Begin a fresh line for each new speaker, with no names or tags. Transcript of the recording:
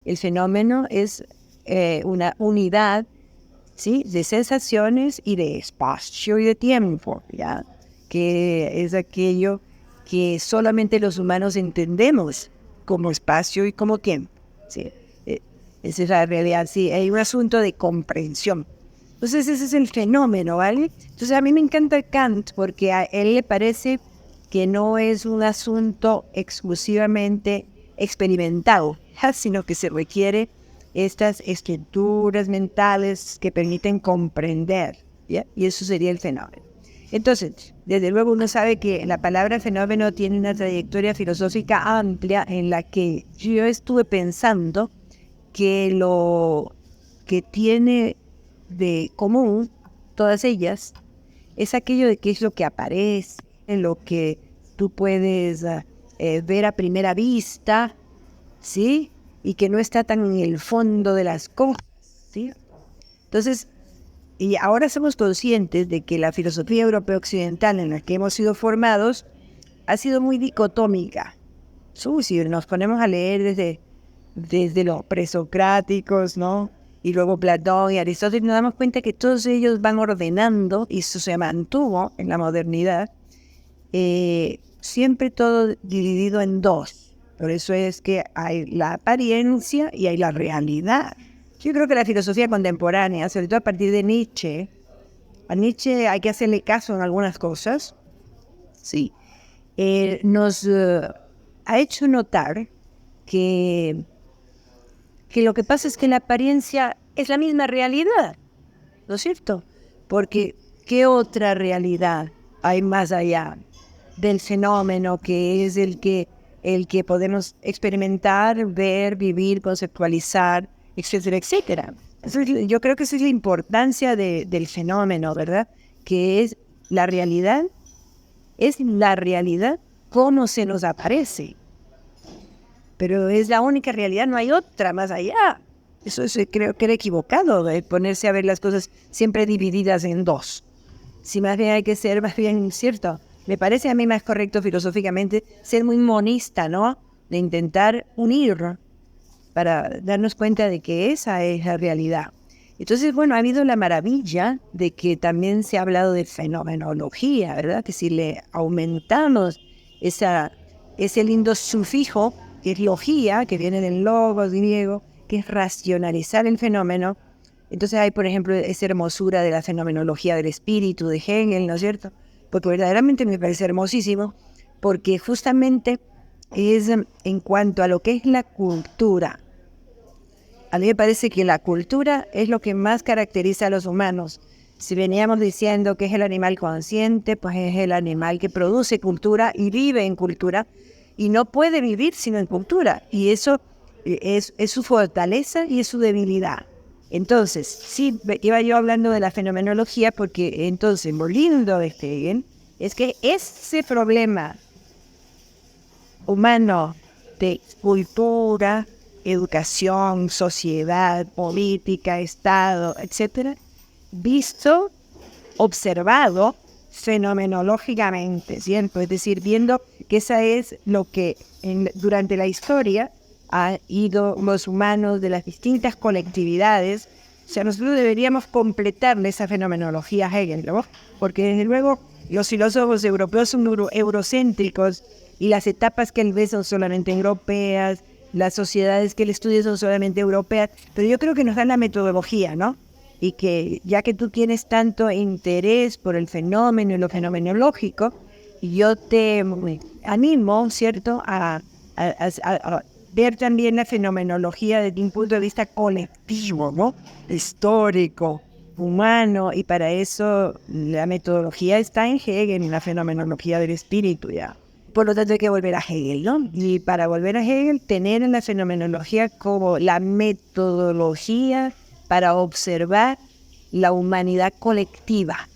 el fenómeno es una unidad, ¿sí?, de sensaciones y de espacio y de tiempo, ¿ya? Que es aquello que solamente los humanos entendemos como espacio y como tiempo, ¿sí? Esa es la realidad, sí, hay un asunto de comprensión. Entonces ese es el fenómeno, ¿vale? Entonces a mí me encanta Kant porque a él le parece que no es un asunto exclusivamente experimentado, sino que se requiere estas estructuras mentales que permiten comprender, ¿ya? Y eso sería el fenómeno. Entonces, desde luego uno sabe que la palabra fenómeno tiene una trayectoria filosófica amplia en la que yo estuve pensando que lo que tiene de común todas ellas es aquello de que es lo que aparece, lo que tú puedes ver a primera vista, ¿sí? Y que no está tan en el fondo de las cosas, ¿sí? Entonces, y ahora somos conscientes de que la filosofía europea occidental en la que hemos sido formados ha sido muy dicotómica. Si nos ponemos a leer desde los presocráticos, ¿no? Y luego Platón y Aristóteles, nos damos cuenta que todos ellos van ordenando, y eso se mantuvo en la modernidad, siempre todo dividido en dos. Por eso es que hay la apariencia y hay la realidad. Yo creo que la filosofía contemporánea, sobre todo a partir de Nietzsche, a Nietzsche hay que hacerle caso en algunas cosas, sí, nos ha hecho notar que lo que pasa es que la apariencia es la misma realidad, ¿no es cierto? Porque ¿qué otra realidad hay más allá del fenómeno que es el que podemos experimentar, ver, vivir, conceptualizar, etcétera, etcétera? Yo creo que esa es la importancia del fenómeno, ¿verdad? Que es la realidad como se nos aparece. Pero es la única realidad, no hay otra más allá. Creo que era equivocado de ponerse a ver las cosas siempre divididas en dos. Si más bien hay que ser, más bien, cierto, me parece a mí más correcto filosóficamente ser muy monista, ¿no? De intentar unir para darnos cuenta de que esa es la realidad. Entonces, bueno, ha habido la maravilla de que también se ha hablado de fenomenología, ¿verdad? Que si le aumentamos ese lindo sufijo, que es logía, que viene del logos griego, que es racionalizar el fenómeno. Entonces hay, por ejemplo, esa hermosura de la fenomenología del espíritu de Hegel, ¿no es cierto? Porque verdaderamente me parece hermosísimo, porque justamente es en cuanto a lo que es la cultura. A mí me parece que la cultura es lo que más caracteriza a los humanos. Si veníamos diciendo que es el animal consciente, pues es el animal que produce cultura y vive en cultura y no puede vivir sino en cultura. Y eso es su fortaleza y es su debilidad. Entonces, sí, iba yo hablando de la fenomenología porque entonces lo lindo de Hegel es que ese problema humano de cultura, educación, sociedad, política, Estado, etcétera, visto, observado fenomenológicamente, ¿cierto? Es decir, viendo que esa es lo que durante la historia han ido los humanos de las distintas colectividades. O sea, nosotros deberíamos completarle esa fenomenología a Hegel, ¿no? Porque desde luego los filósofos europeos son eurocéntricos y las etapas que él ve son solamente europeas, las sociedades que él estudia son solamente europeas, pero yo creo que nos dan la metodología, ¿no? Y que ya que tú tienes tanto interés por el fenómeno y lo fenomenológico, yo te animo, ¿cierto?, a ver también la fenomenología desde un punto de vista colectivo, ¿no?, histórico, humano, y para eso la metodología está en Hegel, en la fenomenología del espíritu, ya. Por lo tanto hay que volver a Hegel, ¿no? Y para volver a Hegel, tener en la fenomenología como la metodología para observar la humanidad colectiva,